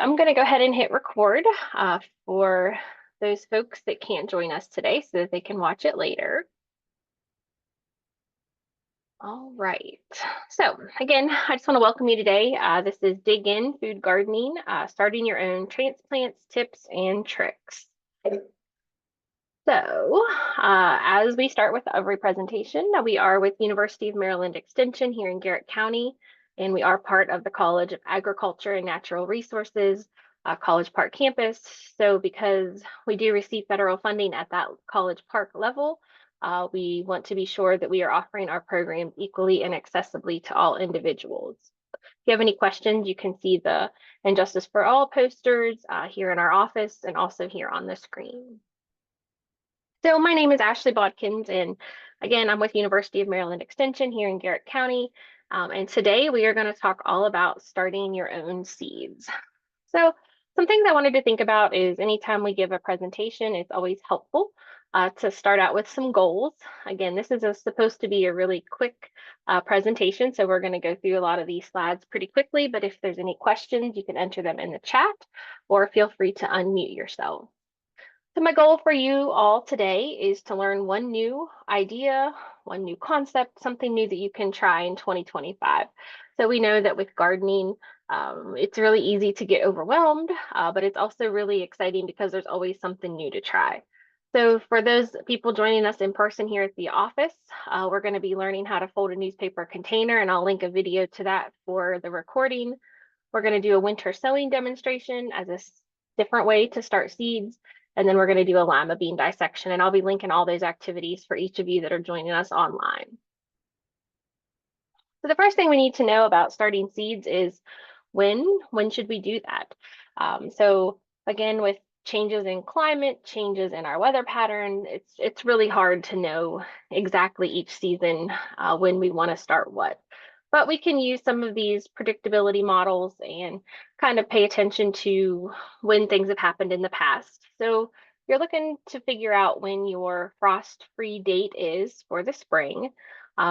I'm going to go ahead and hit record for those folks that can't join us today so that they can watch it later. All right. So again, I just want to welcome you today. This is Dig In Food Gardening, starting your own transplants, tips, and tricks. So as we start with every presentation, we are with University of Maryland Extension here in Garrett County, and we are part of the College of Agriculture and Natural Resources College Park campus. So because we do receive federal funding at that College Park level, we want to be sure that we are offering our programs equally and accessibly to all individuals. If you have any questions, you can see the Injustice for All posters here in our office and also here on the screen. So my name is Ashley Bodkins, and again, I'm with University of Maryland Extension here in Garrett County. And today we are going to talk all about starting your own seeds. So some things I wanted to think about is anytime we give a presentation, it's always helpful to start out with some goals. Again, this is supposed to be a really quick presentation, so we're going to go through a lot of these slides pretty quickly, but if there's any questions, you can enter them in the chat or feel free to unmute yourself. So my goal for you all today is to learn one new idea, one new concept, something new that you can try in 2025. So we know that with gardening, it's really easy to get overwhelmed, but it's also really exciting because there's always something new to try. So for those people joining us in person here at the office, we're going to be learning how to fold a newspaper container, and I'll link a video to that for the recording. We're going to do a winter sowing demonstration as a different way to start seeds. And then we're going to do a lima bean dissection, and I'll be linking all those activities for each of you that are joining us online. So the first thing we need to know about starting seeds is when should we do that? So again, with changes in climate, changes in our weather pattern, it's really hard to know exactly each season when we want to start what. But we can use some of these predictability models and kind of pay attention to when things have happened in the past. So you're looking to figure out when your frost-free date is for the spring.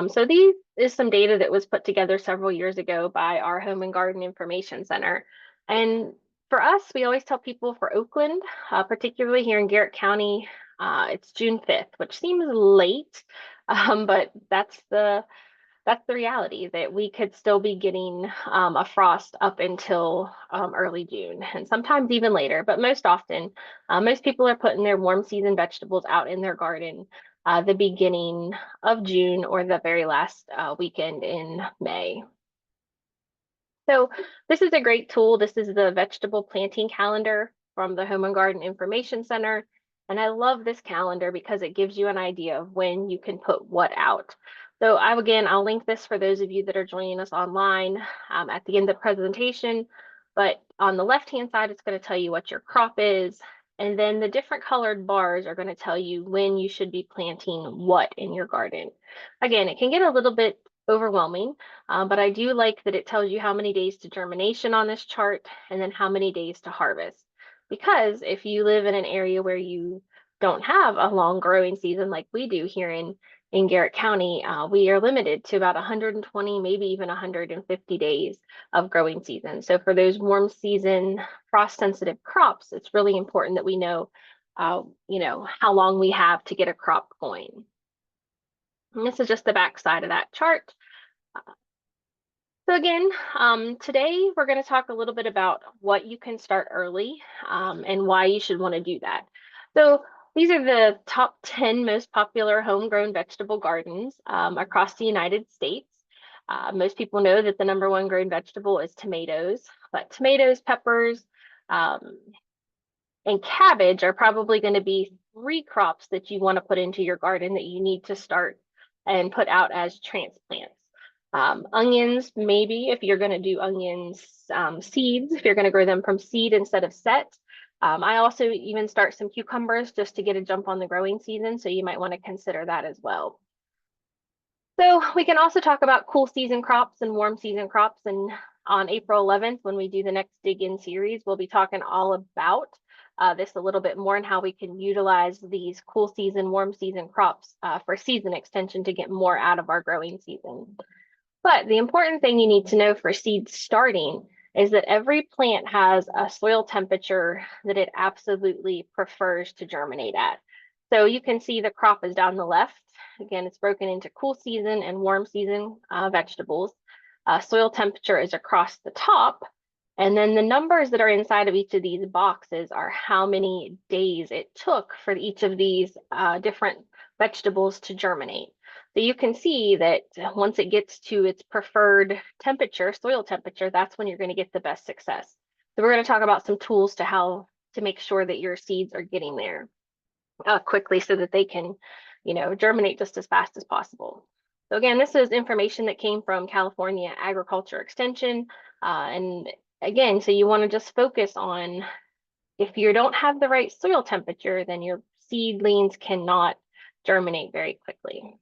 So these is some data that was put together several years ago by our Home and Garden Information Center. And for us, we always tell people for Oakland, particularly here in Garrett County, it's June 5th, which seems late, but that's the reality, that we could still be getting a frost up until early June and sometimes even later. But most often, most people are putting their warm season vegetables out in their garden the beginning of June or the very last weekend in May. So this is a great tool. This is the vegetable planting calendar from the Home and Garden Information Center. And I love this calendar because it gives you an idea of when you can put what out. So I'll link this for those of you that are joining us online at the end of the presentation. But on the left-hand side, it's going to tell you what your crop is. And then the different colored bars are going to tell you when you should be planting what in your garden. Again, it can get a little bit overwhelming, but I do like that it tells you how many days to germination on this chart and then how many days to harvest. Because if you live in an area where you don't have a long growing season like we do here in Garrett County, we are limited to about 120, maybe even 150 days of growing season. So for those warm season frost sensitive crops, it's really important that we know, how long we have to get a crop going. And this is just the back side of that chart. So again, today we're going to talk a little bit about what you can start early and why you should want to do that. So these are the top 10 most popular homegrown vegetable gardens across the United States. Most people know that the #1 grown vegetable is tomatoes, but tomatoes, peppers, and cabbage are probably going to be 3 crops that you want to put into your garden that you need to start and put out as transplants. Onions, maybe if you're going to do onions seeds, if you're going to grow them from seed instead of set. I also even start some cucumbers just to get a jump on the growing season, so you might want to consider that as well. So we can also talk about cool season crops and warm season crops, and on April 11th, when we do the next Dig In series, we'll be talking all about this a little bit more and how we can utilize these cool season, warm season crops for season extension to get more out of our growing season. But the important thing you need to know for seed starting is that every plant has a soil temperature that it absolutely prefers to germinate at. So you can see the crop is down the left. Again, it's broken into cool season and warm season vegetables. Soil temperature is across the top. And then the numbers that are inside of each of these boxes are how many days it took for each of these different vegetables to germinate. So you can see that once it gets to its preferred temperature, soil temperature, that's when you're going to get the best success. So we're going to talk about some tools to how to make sure that your seeds are getting there quickly so that they can, germinate just as fast as possible. So again, this is information that came from California Agriculture Extension. And again, so you want to just focus on if you don't have the right soil temperature, then your seedlings cannot germinate very quickly.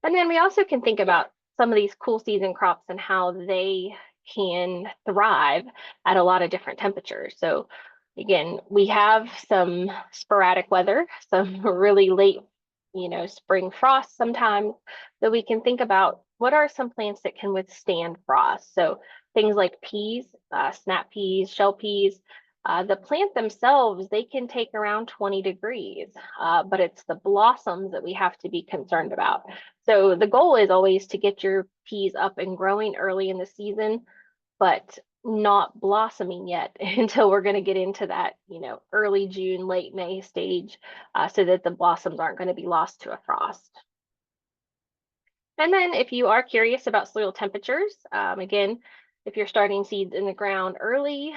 And then we also can think about some of these cool season crops and how they can thrive at a lot of different temperatures. So again, we have some sporadic weather, some really late, spring frost sometimes, that we can think about what are some plants that can withstand frost. So things like peas, snap peas, shell peas, the plant themselves, they can take around 20 degrees, but it's the blossoms that we have to be concerned about. So the goal is always to get your peas up and growing early in the season, but not blossoming yet until we're going to get into that, early June, late May stage, so that the blossoms aren't going to be lost to a frost. And then if you are curious about soil temperatures, again, if you're starting seeds in the ground early,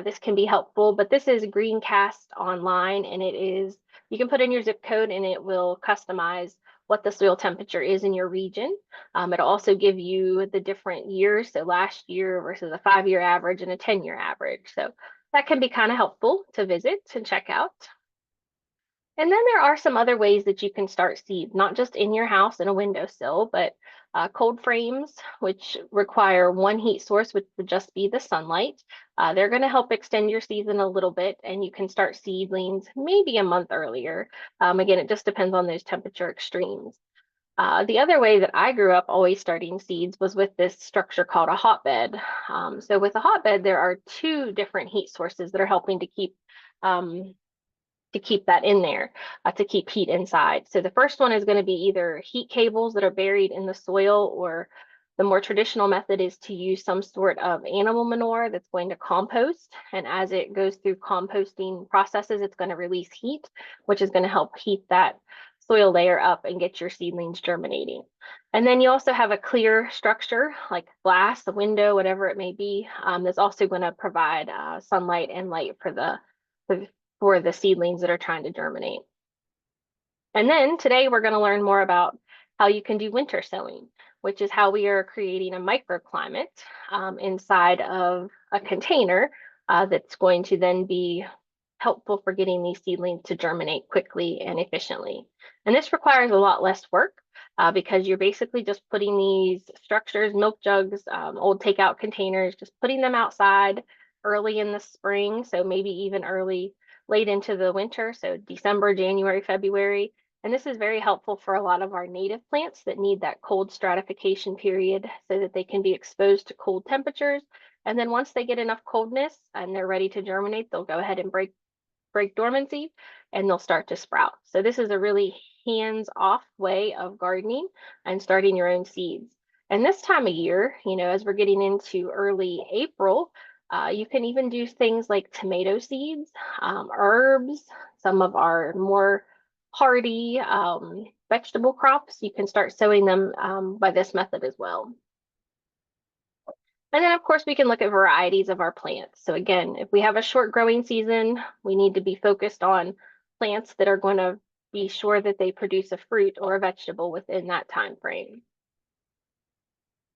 this can be helpful, but this is Greencast online, and you can put in your zip code and it will customize what the soil temperature is in your region. It'll also give you the different years, so last year versus a 5-year average and a 10-year average. So that can be kind of helpful to visit and check out. And then there are some other ways that you can start seeds, not just in your house in a windowsill, but cold frames, which require one heat source, which would just be the sunlight. They're going to help extend your season a little bit, and you can start seedlings maybe a month earlier. Again, it just depends on those temperature extremes. The other way that I grew up always starting seeds was with this structure called a hotbed. So with a hotbed, there are two different heat sources that are helping um, to keep that in there, to keep heat inside. So the first one is going to be either heat cables that are buried in the soil, or the more traditional method is to use some sort of animal manure that's going to compost. And as it goes through composting processes, it's going to release heat, which is going to help heat that soil layer up and get your seedlings germinating. And then you also have a clear structure like glass, a window, whatever it may be, that's also going to provide sunlight and light for the seedlings that are trying to germinate. And then today we're going to learn more about how you can do winter sowing, which is how we are creating a microclimate inside of a container that's going to then be helpful for getting these seedlings to germinate quickly and efficiently. And this requires a lot less work because you're basically just putting these structures, milk jugs, old takeout containers, just putting them outside early in the spring. So maybe even late into the winter. So December, January, February. And this is very helpful for a lot of our native plants that need that cold stratification period so that they can be exposed to cold temperatures. And then once they get enough coldness and they're ready to germinate, they'll go ahead and break dormancy and they'll start to sprout. So this is a really hands-off way of gardening and starting your own seeds. And this time of year, as we're getting into early April, you can even do things like tomato seeds, herbs, some of our more hardy vegetable crops. You can start sowing them by this method as well. And then of course we can look at varieties of our plants. So again, if we have a short growing season, we need to be focused on plants that are going to be sure that they produce a fruit or a vegetable within that time frame.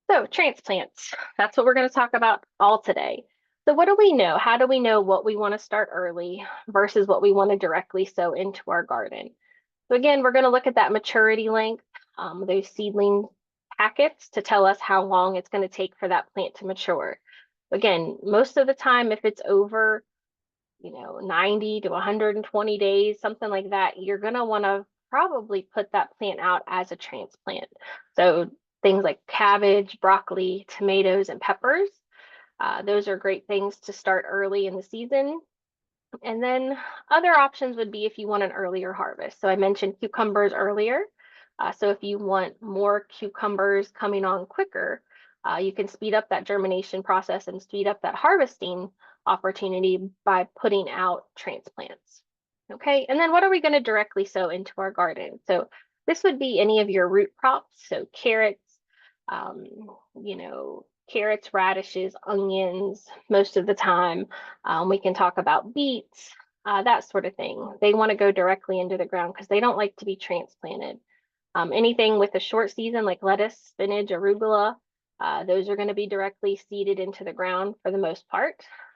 So transplants, that's what we're going to talk about all today. So what do we know? How do we know what we want to start early versus what we want to directly sow into our garden? So again, we're going to look at that maturity length, those seedling packets to tell us how long it's going to take for that plant to mature. Again, most of the time, if it's over, 90 to 120 days, something like that, you're going to want to probably put that plant out as a transplant. So things like cabbage, broccoli, tomatoes, and peppers. Those are great things to start early in the season. And then other options would be if you want an earlier harvest. So I mentioned cucumbers earlier. So if you want more cucumbers coming on quicker, you can speed up that germination process and speed up that harvesting opportunity by putting out transplants. Okay, and then what are we going to directly sow into our garden? So this would be any of your root crops, so carrots, um, carrots, radishes, onions, most of the time. We can talk about beets, that sort of thing. They want to go directly into the ground because they don't like to be transplanted. Anything with a short season like lettuce, spinach, arugula, those are going to be directly seeded into the ground for the most part.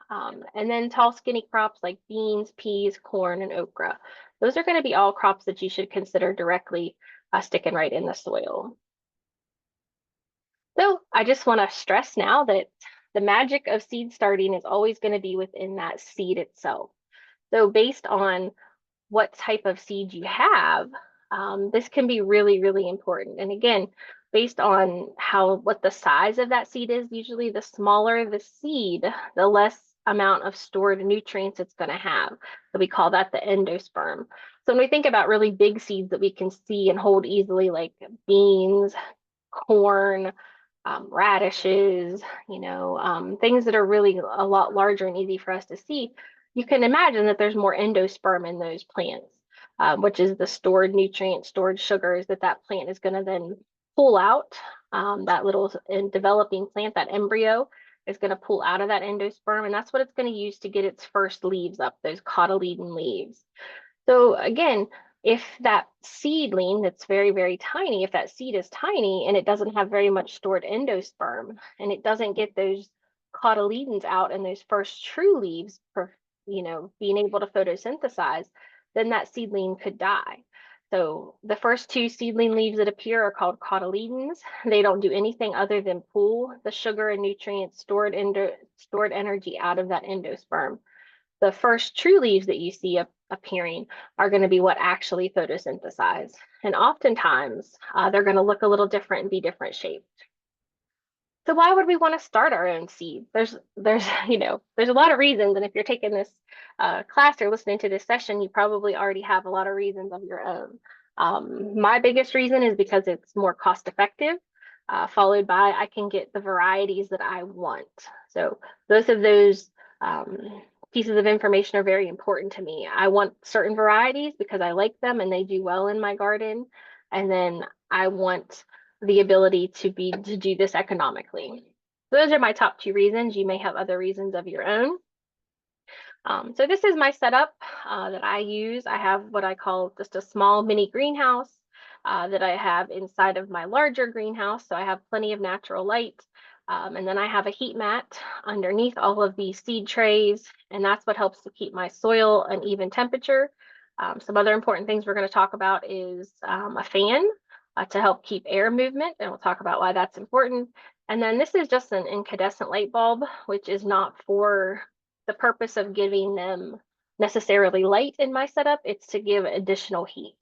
And then tall, skinny crops like beans, peas, corn, and okra. Those are going to be all crops that you should consider directly sticking right in the soil. So I just want to stress now that the magic of seed starting is always going to be within that seed itself. So based on what type of seed you have, this can be really, really important. And again, based on what the size of that seed is, usually the smaller the seed, the less amount of stored nutrients it's going to have. So we call that the endosperm. So when we think about really big seeds that we can see and hold easily, like beans, corn, radishes, things that are really a lot larger and easy for us to see, you can imagine that there's more endosperm in those plants, which is the stored nutrients, stored sugars that plant is going to then pull out. That little developing plant, that embryo, is going to pull out of that endosperm, and that's what it's going to use to get its first leaves up, those cotyledon leaves. So again, if that seedling that's very, very tiny, if that seed is tiny and it doesn't have very much stored endosperm and it doesn't get those cotyledons out and those first true leaves for, being able to photosynthesize, then that seedling could die. So the first two seedling leaves that appear are called cotyledons. They don't do anything other than pull the sugar and nutrients stored energy out of that endosperm. The first true leaves that you see appearing are going to be what actually photosynthesize. And oftentimes, they're going to look a little different and be different shaped. So why would we want to start our own seed? There's there's a lot of reasons. And if you're taking this class or listening to this session, you probably already have a lot of reasons of your own. My biggest reason is because it's more cost effective, followed by I can get the varieties that I want. So both of those pieces of information are very important to me. I want certain varieties because I like them and they do well in my garden. And then I want the ability to do this economically. Those are my top two reasons. You may have other reasons of your own. So this is my setup that I use. I have what I call just a small mini greenhouse that I have inside of my larger greenhouse. So I have plenty of natural light. And then I have a heat mat underneath all of these seed trays, and that's what helps to keep my soil an even temperature. Some other important things we're going to talk about is a fan to help keep air movement, and we'll talk about why that's important. And then this is just an incandescent light bulb, which is not for the purpose of giving them necessarily light in my setup. It's to give additional heat.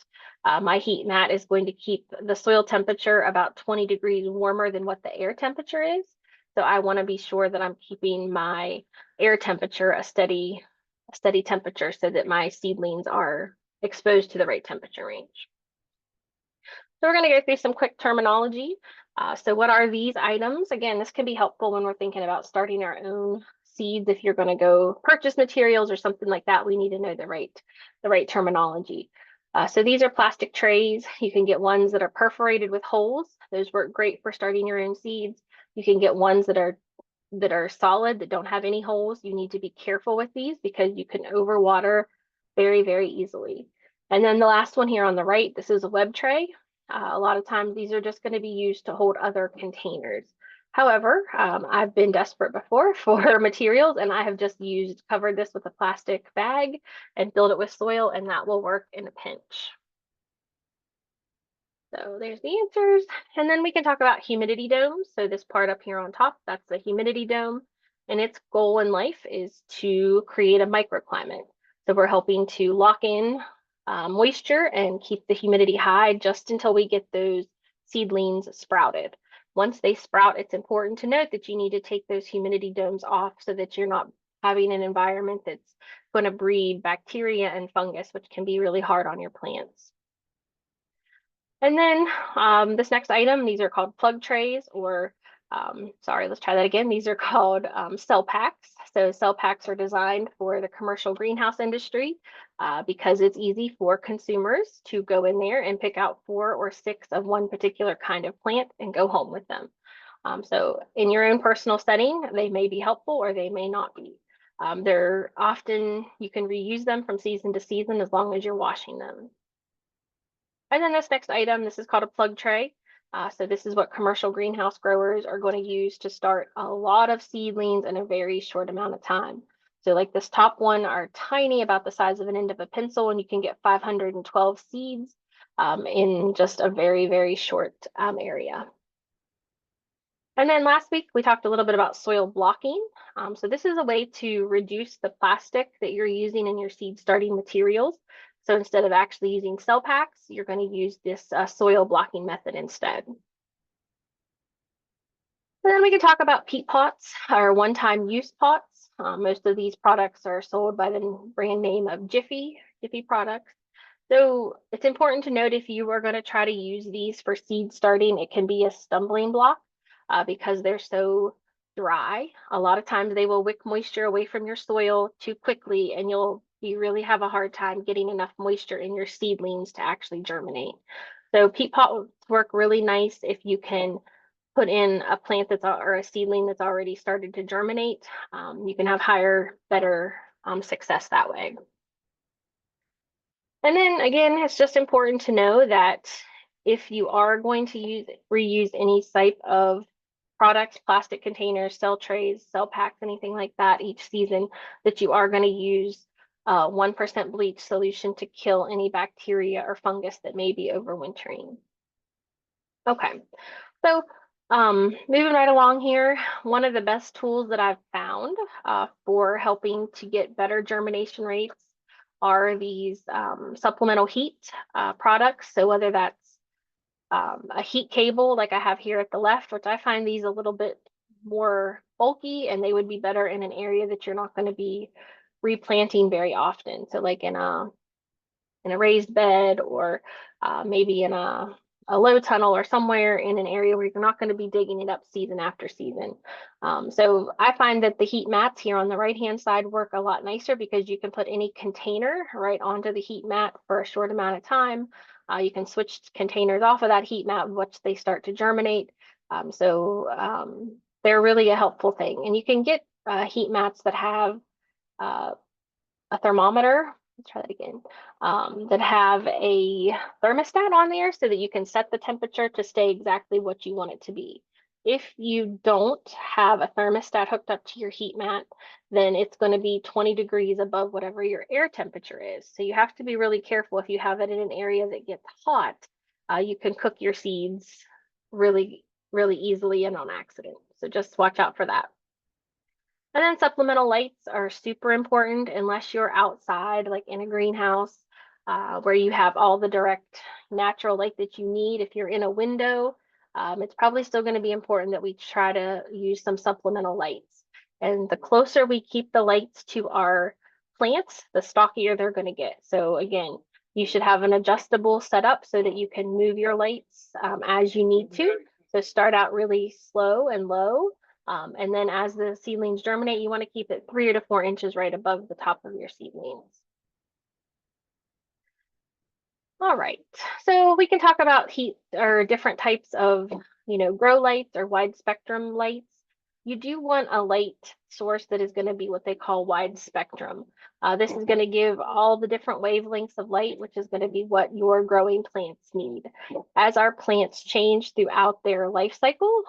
My heat mat is going to keep the soil temperature about 20 degrees warmer than what the air temperature is. So I want to be sure that I'm keeping my air temperature a steady temperature so that my seedlings are exposed to the right temperature range. So we're going to go through some quick terminology. So what are these items? Again, this can be helpful when we're thinking about starting our own seeds. If you're going to go purchase materials or something like that, we need to know the right terminology. So these are plastic trays. You can get ones that are perforated with holes. Those work great for starting your own seeds. You can get ones that are solid, that don't have any holes. You need to be careful with these because you can overwater very, very easily. And then the last one here on the right, this is a web tray. A lot of times these are just going to be used to hold other containers. However, I've been desperate before for materials, and I have just covered this with a plastic bag and filled it with soil, and that will work in a pinch. So there's the answers. And then we can talk about humidity domes. So this part up here on top, that's the humidity dome. And its goal in life is to create a microclimate. So we're helping to lock in moisture and keep the humidity high just until we get those seedlings sprouted. once they sprout, it's important to note that you need to take those humidity domes off so that you're not having an environment that's going to breed bacteria and fungus, which can be really hard on your plants. And then this next item, these are called plug trays, or sorry, let's try that again. These are called cell packs. So cell packs are designed for the commercial greenhouse industry because it's easy for consumers to go in there and pick out 4 or 6 of one particular kind of plant and go home with them. So in your own personal setting, they may be helpful or they may not be. They're often, you can reuse them from season to season as long as you're washing them. And then this next item, this is called a plug tray. So this is what commercial greenhouse growers are going to use to start a lot of seedlings in a very short amount of time. So like this top one are tiny, about the size of an end of a pencil, and you can get 512 seeds in just a very, very short area. And then last week, we talked a little bit about soil blocking. So this is a way to reduce the plastic that you're using in your seed starting materials. So instead of actually using cell packs, you're going to use this soil blocking method instead. And then we can talk about peat pots, or one-time use pots. Most of these products are sold by the brand name of Jiffy products. So it's important to note, if you are going to try to use these for seed starting, it can be a stumbling block because they're so dry. A lot of times they will wick moisture away from your soil too quickly, and you really have a hard time getting enough moisture in your seedlings to actually germinate. So peat pots work really nice if you can put in a plant or a seedling that's already started to germinate. You can have better success that way. And then again, it's just important to know that if you are going to reuse any type of products, plastic containers, cell trays, cell packs, anything like that each season, that you are going to use 1% bleach solution to kill any bacteria or fungus that may be overwintering. Okay, so moving right along here, one of the best tools that I've found for helping to get better germination rates are these supplemental heat products. So whether that's a heat cable like I have here at the left, which I find these a little bit more bulky, and they would be better in an area that you're not going to be replanting very often. So like in a raised bed, or maybe in a low tunnel, or somewhere in an area where you're not going to be digging it up season after season. So I find that the heat mats here on the right hand side work a lot nicer because you can put any container right onto the heat mat for a short amount of time. You can switch containers off of that heat mat once they start to germinate. They're really a helpful thing. And you can get heat mats that have a thermometer. Let's try that again. That have a thermostat on there so that you can set the temperature to stay exactly what you want it to be. If you don't have a thermostat hooked up to your heat mat, then it's going to be 20 degrees above whatever your air temperature is. So you have to be really careful. If you have it in an area that gets hot, you can cook your seeds really, really easily and on accident. So just watch out for that. And then supplemental lights are super important unless you're outside, like in a greenhouse, where you have all the direct natural light that you need. If you're in a window, it's probably still going to be important that we try to use some supplemental lights. And the closer we keep the lights to our plants, the stockier they're going to get. So again, you should have an adjustable setup so that you can move your lights as you need to. So start out really slow and low. And then as the seedlings germinate, you want to keep it 3 to 4 inches right above the top of your seedlings. All right, so we can talk about heat or different types of, grow lights or wide spectrum lights. You do want a light source that is going to be what they call wide spectrum. This is going to give all the different wavelengths of light, which is going to be what your growing plants need. As our plants change throughout their life cycle,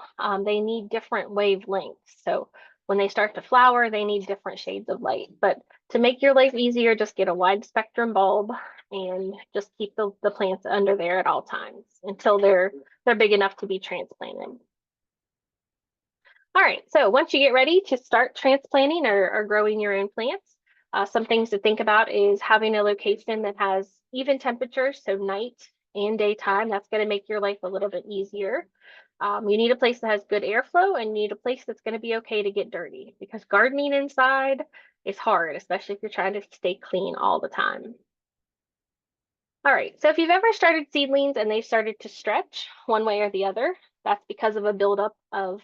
they need different wavelengths. So when they start to flower, they need different shades of light. But to make your life easier, just get a wide spectrum bulb and just keep the plants under there at all times until they're big enough to be transplanted. All right, so once you get ready to start transplanting or growing your own plants, some things to think about is having a location that has even temperatures, so night and daytime. That's going to make your life a little bit easier. You need a place that has good airflow, and you need a place that's going to be okay to get dirty, because gardening inside is hard, especially if you're trying to stay clean all the time. All right, so if you've ever started seedlings and they started to stretch one way or the other, that's because of a buildup of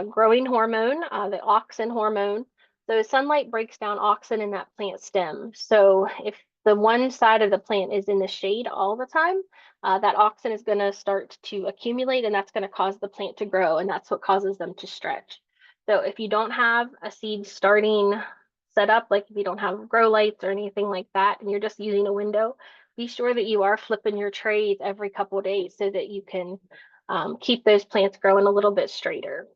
growing hormone, the auxin hormone. So sunlight breaks down auxin in that plant stem. So if the one side of the plant is in the shade all the time, that auxin is going to start to accumulate, and that's going to cause the plant to grow, and that's what causes them to stretch. So if you don't have a seed starting set up, like if you don't have grow lights or anything like that, and you're just using a window, be sure that you are flipping your trays every couple of days so that you can keep those plants growing a little bit straighter.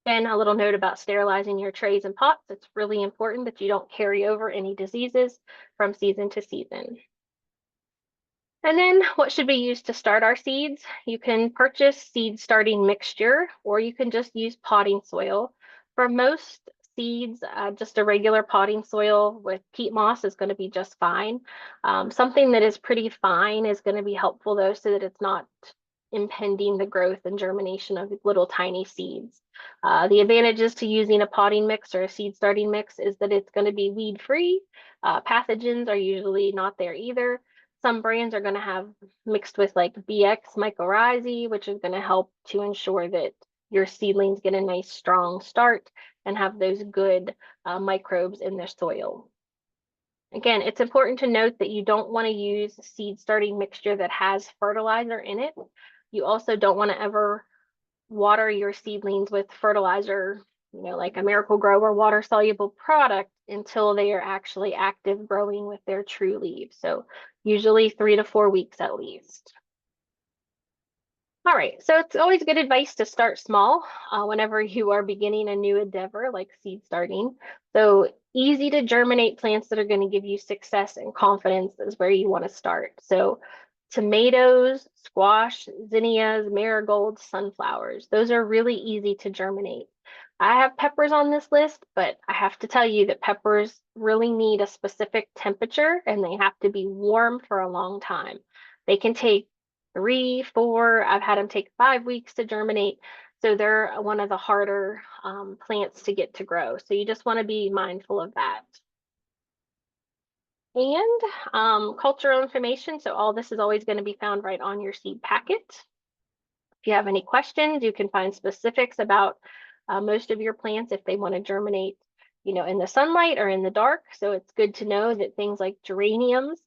And a little note about sterilizing your trays and pots. It's really important that you don't carry over any diseases from season to season. And then what should we use to start our seeds? You can purchase seed starting mixture, or you can just use potting soil. For most seeds, just a regular potting soil with peat moss is going to be just fine. Something that is pretty fine is going to be helpful though, so that it's not impeding the growth and germination of little tiny seeds. The advantages to using a potting mix or a seed starting mix is that it's going to be weed free. Pathogens are usually not there either. Some brands are going to have mixed with like BX mycorrhizae, which is going to help to ensure that your seedlings get a nice strong start and have those good microbes in their soil. Again, it's important to note that you don't want to use seed starting mixture that has fertilizer in it. You also don't want to ever water your seedlings with fertilizer, like a Miracle-Gro or water soluble product until they are actually active growing with their true leaves. So usually 3 to 4 weeks at least. All right, so it's always good advice to start small whenever you are beginning a new endeavor like seed starting. So easy to germinate plants that are going to give you success and confidence is where you want to start. So tomatoes, squash, zinnias, marigolds, sunflowers, those are really easy to germinate. I have peppers on this list, but I have to tell you that peppers really need a specific temperature, and they have to be warm for a long time. They can take 3, 4, I've had them take 5 weeks to germinate. So they're one of the harder plants to get to grow. So you just want to be mindful of that. And cultural information. So all this is always going to be found right on your seed packet. If you have any questions, you can find specifics about most of your plants if they want to germinate, in the sunlight or in the dark. So it's good to know that things like geraniums,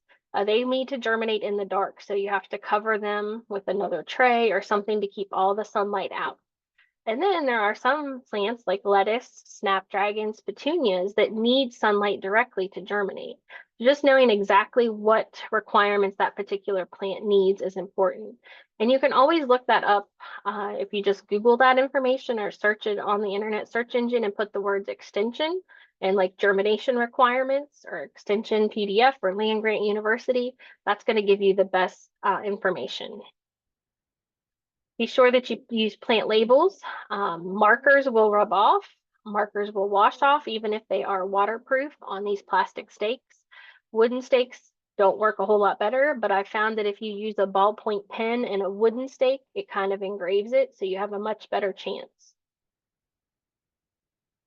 they need to germinate in the dark. So you have to cover them with another tray or something to keep all the sunlight out. And then there are some plants like lettuce, snapdragons, petunias that need sunlight directly to germinate. Just knowing exactly what requirements that particular plant needs is important. And you can always look that up if you just Google that information or search it on the internet search engine and put the words extension and like germination requirements or extension PDF or land grant university. That's going to give you the best information. Be sure that you use plant labels. Markers will rub off. Markers will wash off even if they are waterproof on these plastic stakes. Wooden stakes don't work a whole lot better, but I found that if you use a ballpoint pen and a wooden stake, it kind of engraves it, so you have a much better chance.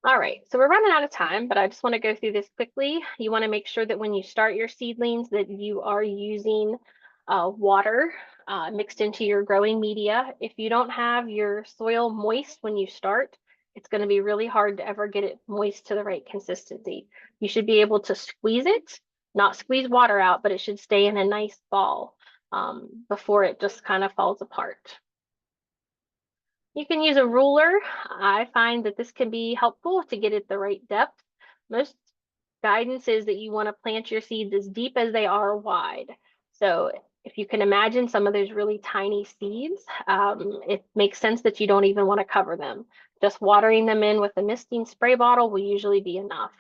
All right, so we're running out of time, but I just want to go through this quickly. You want to make sure that when you start your seedlings that you are using water mixed into your growing media. If you don't have your soil moist when you start, it's going to be really hard to ever get it moist to the right consistency. You should be able to squeeze it, not squeeze water out, but it should stay in a nice ball before it just kind of falls apart. You can use a ruler. I find that this can be helpful to get it the right depth. Most guidance is that you want to plant your seeds as deep as they are wide. So if you can imagine some of those really tiny seeds, it makes sense that you don't even want to cover them. Just watering them in with a misting spray bottle will usually be enough.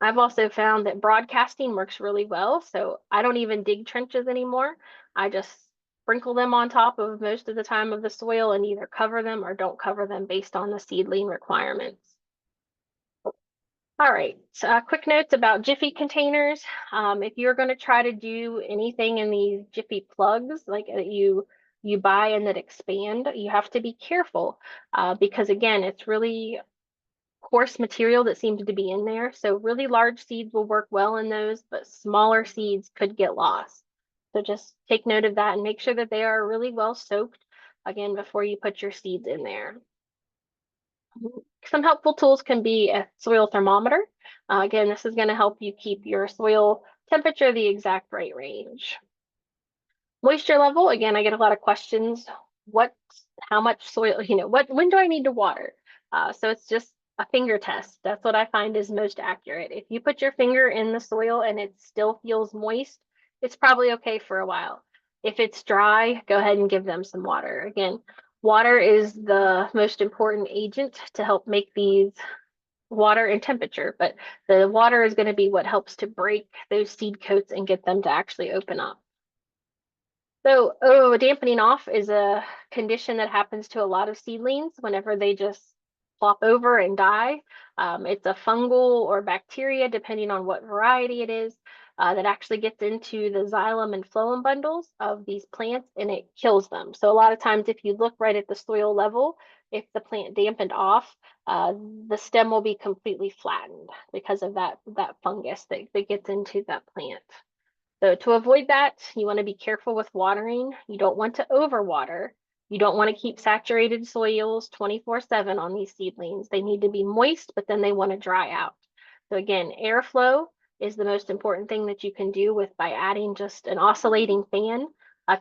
I've also found that broadcasting works really well. So I don't even dig trenches anymore. I just sprinkle them on top of most of the time of the soil and either cover them or don't cover them based on the seedling requirements. All right, so quick notes about Jiffy containers. If you're going to try to do anything in these Jiffy plugs, like you you buy and that expand, you have to be careful because again, it's really coarse material that seems to be in there. So really large seeds will work well in those, but smaller seeds could get lost. So just take note of that and make sure that they are really well soaked again before you put your seeds in there. Some helpful tools can be a soil thermometer. Again, this is going to help you keep your soil temperature the exact right range. Moisture level, again, I get a lot of questions. What, how much soil, when do I need to water? So it's just a finger test. That's what I find is most accurate. If you put your finger in the soil and it still feels moist, it's probably okay for a while. If it's dry, go ahead and give them some water. Again, water is the most important agent to help make these water and temperature, but the water is going to be what helps to break those seed coats and get them to actually open up. So, dampening off is a condition that happens to a lot of seedlings whenever they just flop over and die. It's a fungal or bacteria, depending on what variety it is, that actually gets into the xylem and phloem bundles of these plants and it kills them. So a lot of times if you look right at the soil level, if the plant dampened off, the stem will be completely flattened because of that fungus that gets into that plant. So to avoid that, you want to be careful with watering. You don't want to overwater. You don't want to keep saturated soils 24/7 on these seedlings. They need to be moist, but then they want to dry out. So again, airflow is the most important thing that you can do with by adding just an oscillating fan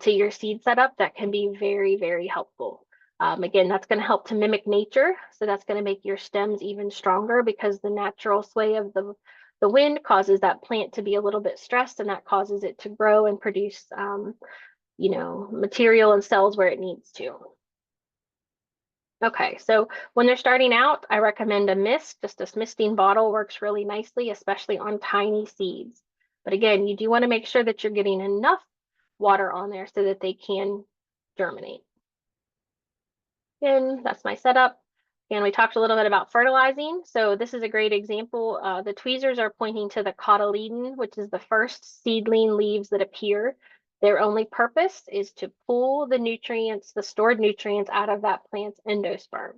to your seed setup. That can be very, very helpful. Again, that's going to help to mimic nature. So that's going to make your stems even stronger because the natural sway of the wind causes that plant to be a little bit stressed and that causes it to grow and produce material and cells where it needs to. Okay, so when they're starting out, I recommend a mist. Just a misting bottle works really nicely, especially on tiny seeds. But again, you do want to make sure that you're getting enough water on there so that they can germinate. And that's my setup. And we talked a little bit about fertilizing. So this is a great example. The tweezers are pointing to the cotyledon, which is the first seedling leaves that appear. Their only purpose is to pull the nutrients, the stored nutrients out of that plant's endosperm.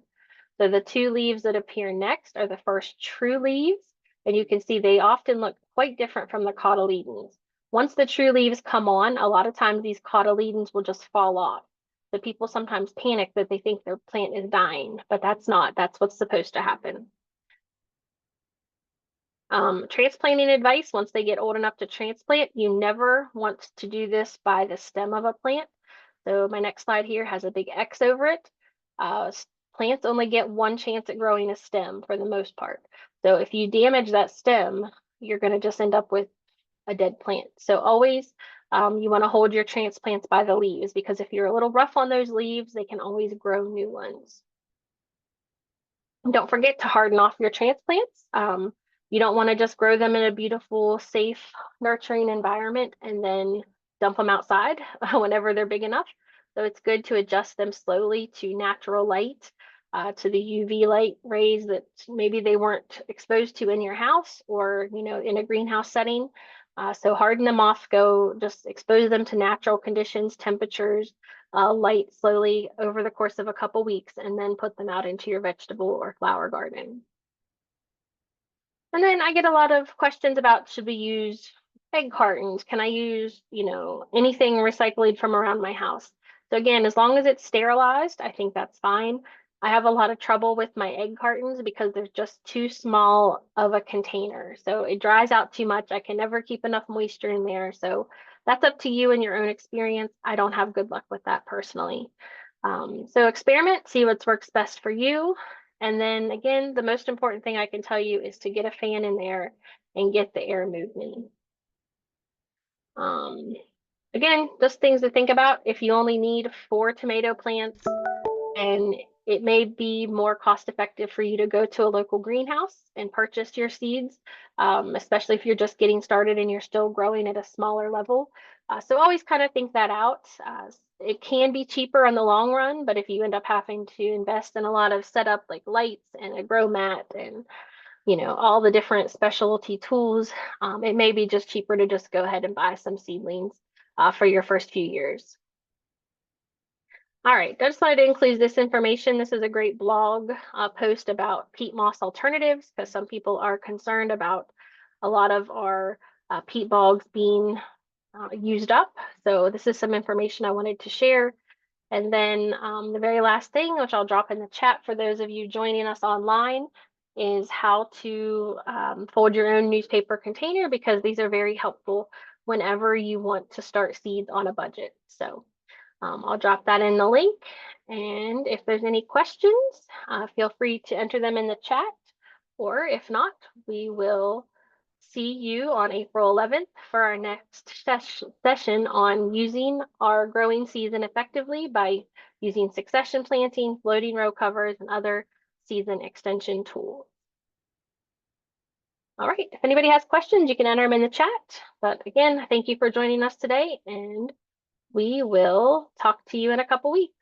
So the two leaves that appear next are the first true leaves. And you can see they often look quite different from the cotyledons. Once the true leaves come on, a lot of times these cotyledons will just fall off. So people sometimes panic that they think their plant is dying, but that's not. That's what's supposed to happen. Transplanting advice, once they get old enough to transplant, you never want to do this by the stem of a plant. So my next slide here has a big X over it. Plants only get one chance at growing a stem for the most part. So if you damage that stem, you're going to just end up with a dead plant. So always you want to hold your transplants by the leaves because if you're a little rough on those leaves, they can always grow new ones. Don't forget to harden off your transplants. You don't want to just grow them in a beautiful, safe, nurturing environment and then dump them outside whenever they're big enough. So it's good to adjust them slowly to natural light, to the UV light rays that maybe they weren't exposed to in your house or, in a greenhouse setting. So harden them off, just expose them to natural conditions, temperatures, light slowly over the course of a couple weeks, and then put them out into your vegetable or flower garden. And then I get a lot of questions about should we use egg cartons? Can I use, anything recycled from around my house? So again, as long as it's sterilized, I think that's fine. I have a lot of trouble with my egg cartons because they're just too small of a container. So it dries out too much. I can never keep enough moisture in there. So that's up to you and your own experience. I don't have good luck with that personally. So experiment, see what works best for you. And then again, the most important thing I can tell you is to get a fan in there and get the air movement. Again, just things to think about. If you only need 4 tomato plants, and it may be more cost effective for you to go to a local greenhouse and purchase your seeds, especially if you're just getting started and you're still growing at a smaller level. So always kind of think that out. It can be cheaper in the long run, but if you end up having to invest in a lot of setup like lights and a grow mat and all the different specialty tools, it may be just cheaper to just go ahead and buy some seedlings for your first few years. All right, I just wanted to include this information. This is a great blog post about peat moss alternatives because some people are concerned about a lot of our peat bogs being used up. So this is some information I wanted to share. And then the very last thing, which I'll drop in the chat for those of you joining us online, is how to fold your own newspaper container because these are very helpful whenever you want to start seeds on a budget. So I'll drop that in the link. And if there's any questions, feel free to enter them in the chat. Or if not, we will see you on April 11th for our next session on using our growing season effectively by using succession planting, floating row covers, and other season extension tools. All right, if anybody has questions, you can enter them in the chat. But again, thank you for joining us today, and we will talk to you in a couple weeks.